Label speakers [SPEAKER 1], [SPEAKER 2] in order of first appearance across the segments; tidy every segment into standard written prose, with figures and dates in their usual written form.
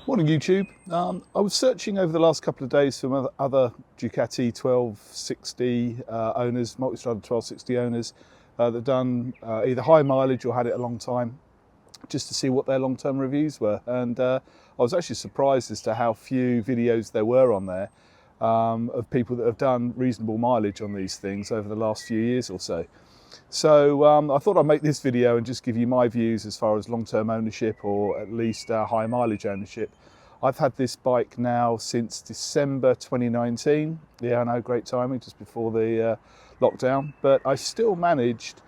[SPEAKER 1] Morning YouTube. I was searching over the last couple of days for other Ducati 1260 owners, Multistrada 1260 owners that have done either high mileage or had it a long time, just to see what their long-term reviews were. And I was actually surprised as to how few videos there were on there of people that have done reasonable mileage on these things over the last few years or so. So I thought I'd make this video and just give you my views as far as long-term ownership, or at least high mileage ownership. I've had this bike now since December 2019. Yeah, I know, great timing, just before the lockdown. But I still managed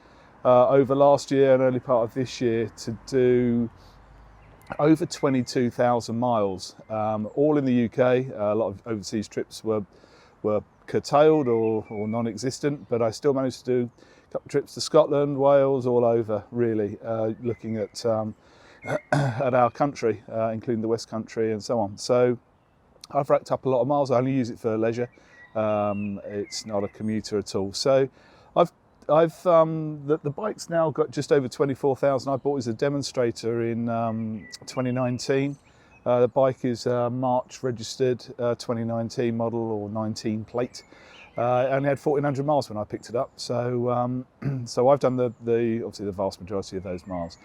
[SPEAKER 1] over last year and early part of this year to do over 22,000 miles, all in the UK. A lot of overseas trips were curtailed or non-existent, but I still managed to do trips to Scotland, Wales, all over really, looking at our country, including the West Country and so on. So I've racked up a lot of miles. I only use it for leisure. It's not a commuter at all. So the bike's now got just over 24,000. I bought it as a demonstrator in 2019. The bike is March registered, 2019 model or 19 plate. It only had 1,400 miles when I picked it up, so so I've done obviously the vast majority of those miles.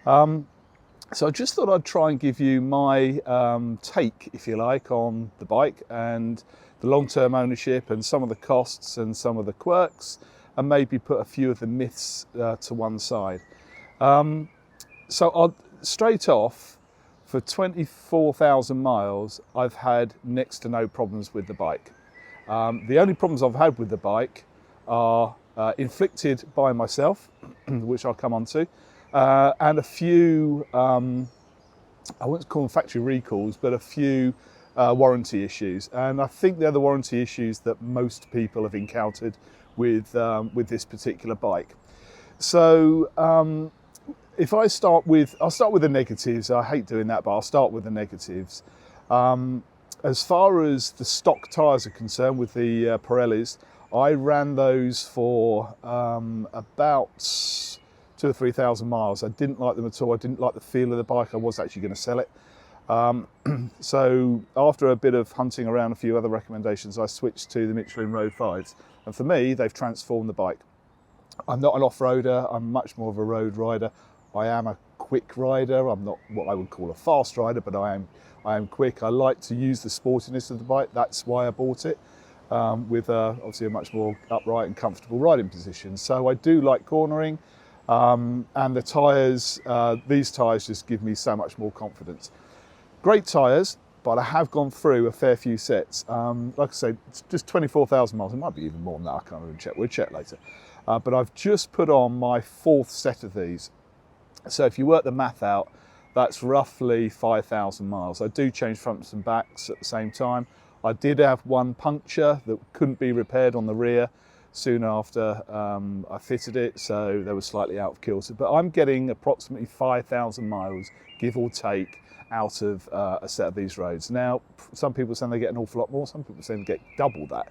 [SPEAKER 1] So I just thought I'd try and give you my take, if you like, on the bike and the long-term ownership and some of the costs and some of the quirks, and maybe put a few of the myths to one side. So I'll straight off, for 24,000 miles, I've had next to no problems with the bike. The only problems I've had with the bike are inflicted by myself, which I'll come on to, and a few, I won't call them factory recalls, but a few warranty issues. And I think they're the warranty issues that most people have encountered with this particular bike. So I'll start with the negatives. I hate doing that, but I'll start with the negatives. As far as the stock tyres are concerned, with the Pirellis, I ran those for about 2,000 or 3,000 miles. I didn't like them at all. I didn't like the feel of the bike. I was actually going to sell it. So after a bit of hunting around, a few other recommendations, I switched to the Michelin Road 5s. And for me, they've transformed the bike. I'm not an off-roader. I'm much more of a road rider. I am a quick rider. I'm not what I would call a fast rider, but I am quick. I like to use the sportiness of the bike. That's why I bought it, with obviously a much more upright and comfortable riding position. So I do like cornering, and the tyres, these tyres just give me so much more confidence. Great tyres, but I have gone through a fair few sets. Like I say, it's just 24,000 miles. It might be even more than that. I can't even check. We'll check later. But I've just put on my 4th set of these. So if you work the math out, that's roughly 5,000 miles. I do change fronts and backs at the same time. I did have one puncture that couldn't be repaired on the rear soon after I fitted it, so they were slightly out of kilter. But I'm getting approximately 5,000 miles, give or take, out of a set of these roads. Now, some people say they get an awful lot more, some people say they get double that.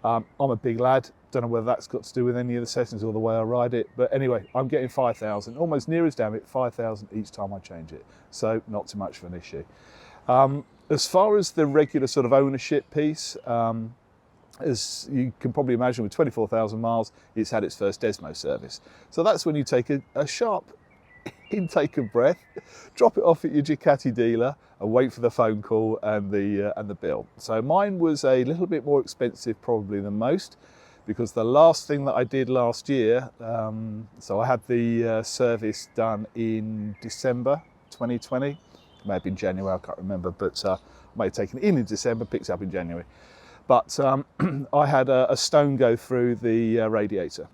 [SPEAKER 1] I'm a big lad, don't know whether that's got to do with any of the settings or the way I ride it, but anyway, I'm getting 5,000, almost near as damn it, 5,000 each time I change it, so not too much of an issue. As far as the regular sort of ownership piece, as you can probably imagine, with 24,000 miles, it's had its first Desmo service. So that's when you take a sharp intake of breath, drop it off at your Ducati dealer, and wait for the phone call and the bill. So mine was a little bit more expensive probably than most, because the last thing that I did last year, so I had the service done in December 2020. It may have been January, I can't remember, but I may have taken it in December, picked it up in January. But I had a stone go through the radiator.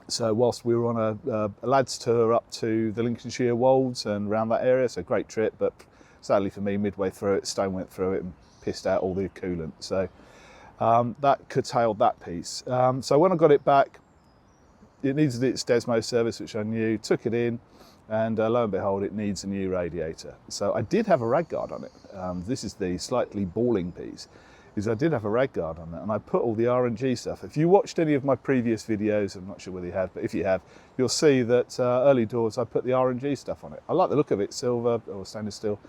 [SPEAKER 1] So whilst we were on a lads tour up to the Lincolnshire Wolds and around that area, so great trip, but sadly for me, midway through it, stone went through it and pissed out all the coolant. So that curtailed that piece. So when I got it back, it needed its Desmo service, which I knew, took it in, and lo and behold, it needs a new radiator. So I did have a rag guard on it. This is the slightly balling piece. Is I did have a rag guard on it, and I put all the R&G stuff. If you watched any of my previous videos, I'm not sure whether you have, but if you have, you'll see that early doors I put the R&G stuff on it. I like the look of it, silver or stainless steel.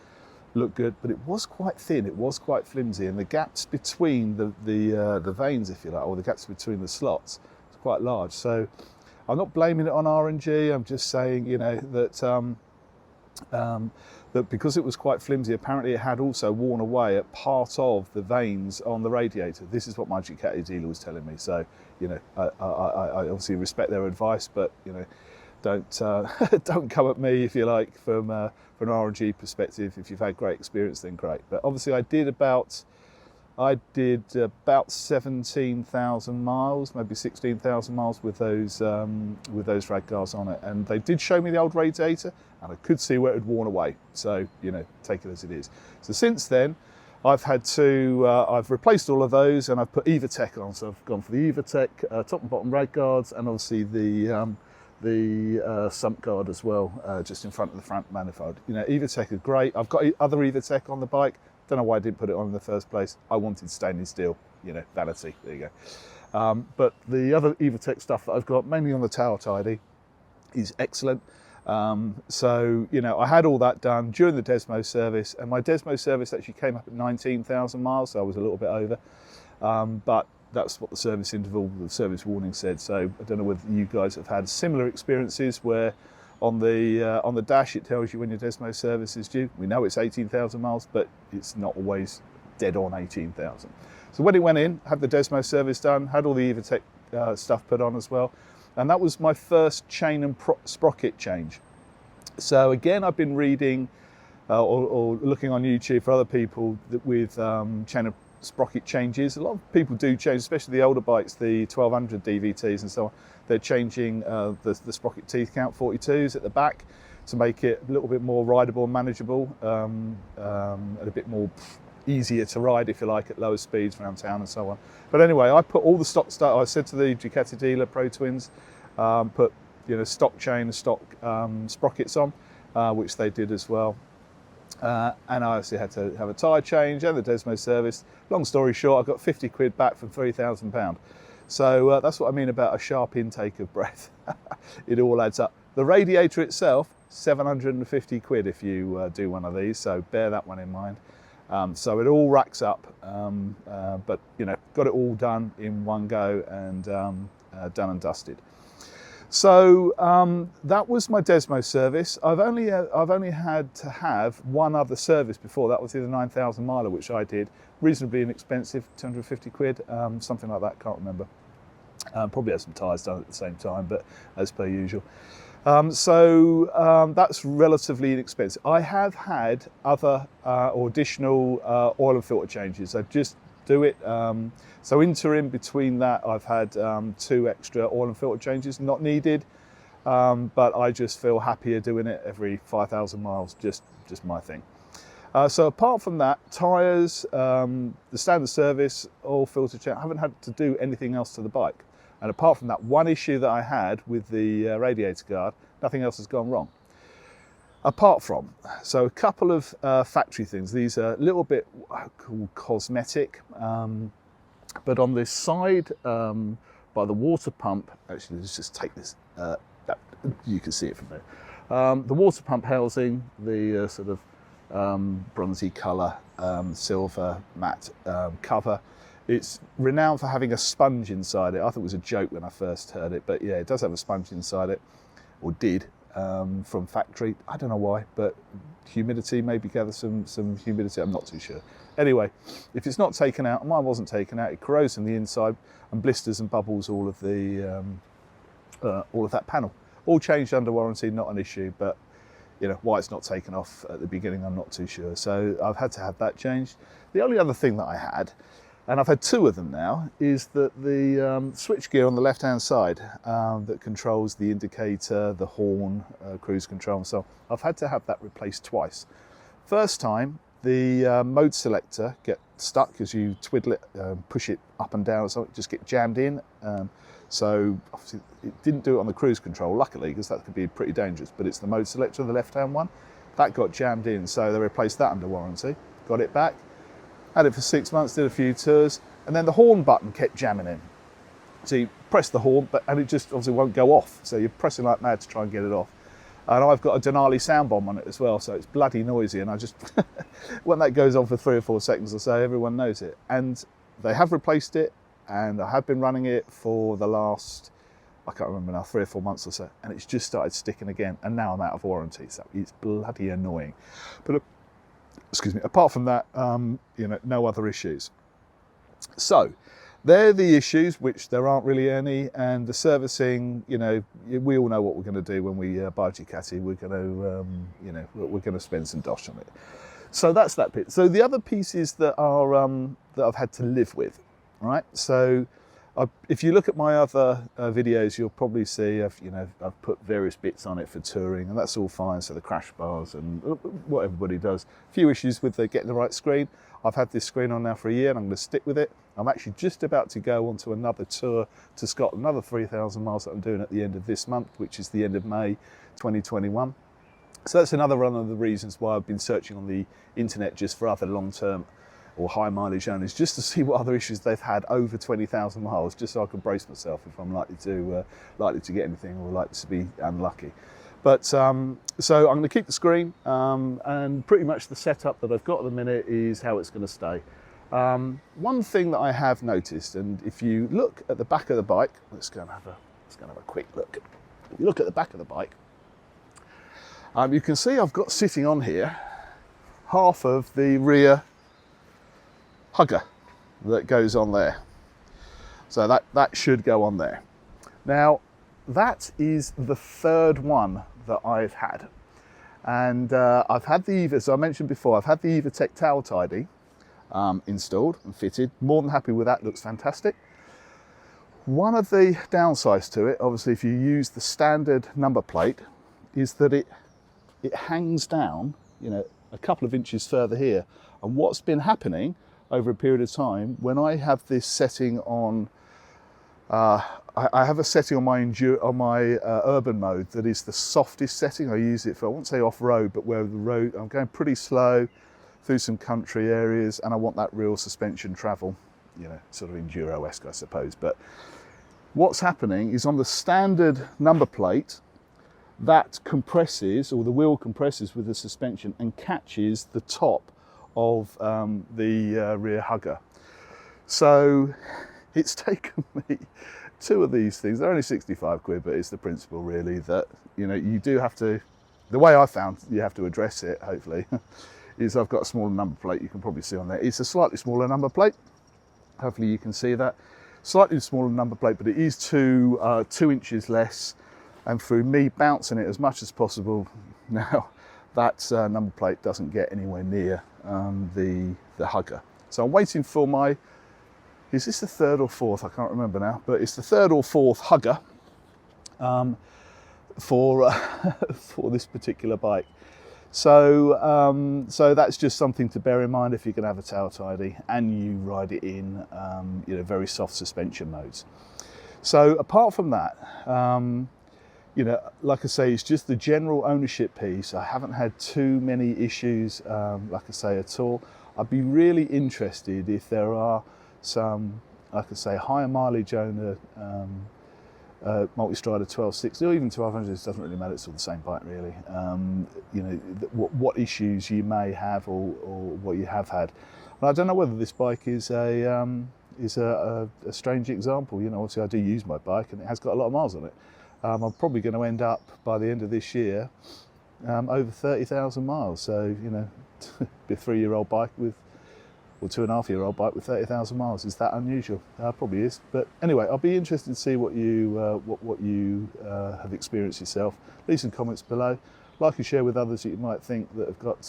[SPEAKER 1] looked good, but it was quite thin, it was quite flimsy, and the gaps between the veins, if you like, or the gaps between the slots, was quite large. So I'm not blaming it on R&G. I'm just saying, you know, that that because it was quite flimsy, apparently it had also worn away at part of the veins on the radiator. This is what my Ducati dealer was telling me. So, you know, I obviously respect their advice, but, you know, don't come at me, if you like, from an R&G perspective. If you've had great experience, then great. But obviously I did about 17,000 miles, maybe 16,000 miles with those rad guards on it, and they did show me the old radiator, and I could see where it had worn away. So, you know, take it as it is. So since then, I've had to I've replaced all of those, and I've put EvaTech on. So I've gone for the EvaTech top and bottom rad guards, and obviously the sump guard as well, just in front of the front manifold. You know, EvaTech are great. I've got other EvaTech on the bike. Don't know why I didn't put it on in the first place. I wanted stainless steel, you know, vanity, there you go. But the other EvaTech stuff that I've got, mainly on the tail tidy, is excellent. So, you know, I had all that done during the Desmo service, and my Desmo service actually came up at 19,000 miles, so I was a little bit over. But that's what the service interval, the service warning said. So I don't know whether you guys have had similar experiences where on the dash it tells you when your Desmo service is due. We know it's 18,000 miles, but it's not always dead on 18,000. So when it went in, had the Desmo service done, had all the EvaTech stuff put on as well, and that was my first chain and sprocket change. So again, I've been reading or looking on YouTube for other people with chain and sprocket changes. A lot of people do change, especially the older bikes, the 1200 DVTs and so on. They're changing the sprocket teeth count 42s at the back to make it a little bit more rideable and manageable, and a bit more easier to ride, if you like, at lower speeds around town and so on. But anyway, I put all the stock stuff. I said to the Ducati dealer, Pro Twins, put, you know, stock chain, stock sprockets on, which they did as well. And I obviously had to have a tyre change and the Desmo service. Long story short, I got 50 quid back from £3,000. So that's what I mean about a sharp intake of breath. It all adds up. The radiator itself, 750 quid if you do one of these, so bear that one in mind. So it all racks up, but, you know, got it all done in one go and done and dusted. So that was my Desmo service. I've only had to have one other service before. That was the 9,000 miler, which I did. Reasonably inexpensive, 250 quid, something like that, can't remember. Probably had some tyres done at the same time, but as per usual. So that's relatively inexpensive. I have had other or additional oil and filter changes. I just do it. So interim between that, I've had 2 extra oil and filter changes, not needed, but I just feel happier doing it every 5,000 miles, just my thing. So apart from that, tyres, the standard service, oil filter change, I haven't had to do anything else to the bike. And apart from that one issue that I had with the radiator guard, nothing else has gone wrong. Apart from, so a couple of factory things. These are a little bit called cosmetic, but on this side by the water pump, actually let's just take this, you can see it from there. The water pump housing, the sort of bronzy colour, silver matte cover, it's renowned for having a sponge inside it. I thought it was a joke when I first heard it, but yeah, it does have a sponge inside it, or did. From factory, I don't know why, but humidity, maybe gather some humidity, I'm not too sure. Anyway, if it's not taken out, mine wasn't taken out, it corrodes from the inside and blisters and bubbles all of that panel. All changed under warranty, not an issue, but you know, why it's not taken off at the beginning, I'm not too sure. So I've had to have that changed. The only other thing that I had, and I've had 2 of them now, is that the switch gear on the left-hand side that controls the indicator, the horn, cruise control and so on, I've had to have that replaced twice. First time, the mode selector gets stuck as you twiddle it, push it up and down, so it just get jammed in. So obviously it didn't do it on the cruise control, luckily, because that could be pretty dangerous, but it's the mode selector, the left-hand one, that got jammed in, so they replaced that under warranty, got it back. Had it for 6 months, did a few tours, and then the horn button kept jamming in. So you press the horn, and it just obviously won't go off. So you're pressing like mad to try and get it off. And I've got a Denali sound bomb on it as well, so it's bloody noisy. And I just, when that goes on for 3 or 4 seconds or so, everyone knows it. And they have replaced it, and I have been running it for the last, I can't remember now, 3 or 4 months or so, and it's just started sticking again. And now I'm out of warranty, so it's bloody annoying. But excuse me, apart from that, you know, no other issues. So they're the issues, which there aren't really any, and the servicing, you know, we all know what we're going to do when we buy a Ducati. We're going to, you know, we're going to spend some dosh on it. So that's that bit. So the other pieces that are that I've had to live with, right? So if you look at my other videos, you'll probably see I've put various bits on it for touring, and that's all fine. So the crash bars and what everybody does. A few issues with getting the right screen. I've had this screen on now for a year, and I'm going to stick with it. I'm actually just about to go onto another tour to Scotland, another 3,000 miles that I'm doing at the end of this month, which is the end of May 2021. So that's another one of the reasons why I've been searching on the internet just for other long-term or high mileage owners, just to see what other issues they've had over 20,000 miles, just so I can brace myself if I'm likely to get anything or likely to be unlucky. But so I'm going to keep the screen, and pretty much the setup that I've got at the minute is how it's going to stay. One thing that I have noticed, and if you look at the back of the bike, let's go and have a quick look. If you look at the back of the bike, you can see I've got sitting on here half of the rear hugger that goes on there. So that should go on there. Now, that is the third one that I've had. And I've had the Eva, as I mentioned before, I've had the EvaTech tail tidy installed and fitted. More than happy with that, looks fantastic. One of the downsides to it, obviously if you use the standard number plate, is that it hangs down, you know, a couple of inches further here. And what's been happening over a period of time, when I have this setting on, I have a setting on my urban mode that is the softest setting. I use it for, I won't say off-road, but where the road, I'm going pretty slow through some country areas, and I want that real suspension travel, you know, sort of enduro-esque, I suppose. But what's happening is on the standard number plate, that compresses, or the wheel compresses with the suspension and catches the top of the rear hugger. So it's taken me 2 of these things. They're only 65 quid, but it's the principle really that, you know, you do have to, the way I found you have to address it, hopefully, is I've got a smaller number plate. You can probably see on there. It's a slightly smaller number plate. Hopefully you can see that. Slightly smaller number plate, but it is 2 inches less. And through me bouncing it as much as possible, now that number plate doesn't get anywhere near the hugger. So I'm waiting for my, is this the 3rd or 4th? I can't remember now, but it's the 3rd or 4th hugger for this particular bike. So so that's just something to bear in mind if you're going to have a tail tidy and you ride it in you know, very soft suspension modes. So apart from that, you know, like I say, it's just the general ownership piece. I haven't had too many issues, like I say, at all. I'd be really interested if there are some, like I say, higher mileage owner Multistrada 1260 or even 1200. It doesn't really matter. It's all the same bike, really. You know, what issues you may have or what you have had. And I don't know whether this bike is a strange example. You know, obviously I do use my bike and it has got a lot of miles on it. I'm probably going to end up by the end of this year over 30,000 miles. So, you know, be a 3-year-old bike with, or 2.5-year-old bike with 30,000 miles. Is that unusual? Probably is. But anyway, I'll be interested to see what you have experienced yourself. Leave some comments below. Like and share with others that you might think that have got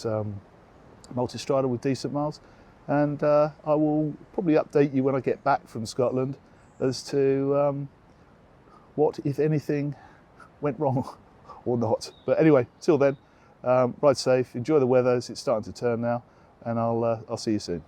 [SPEAKER 1] Multistrada with decent miles. And I will probably update you when I get back from Scotland as to what, if anything, went wrong or not. But anyway, till then, ride safe, enjoy the weather as it's starting to turn now, and I'll see you soon.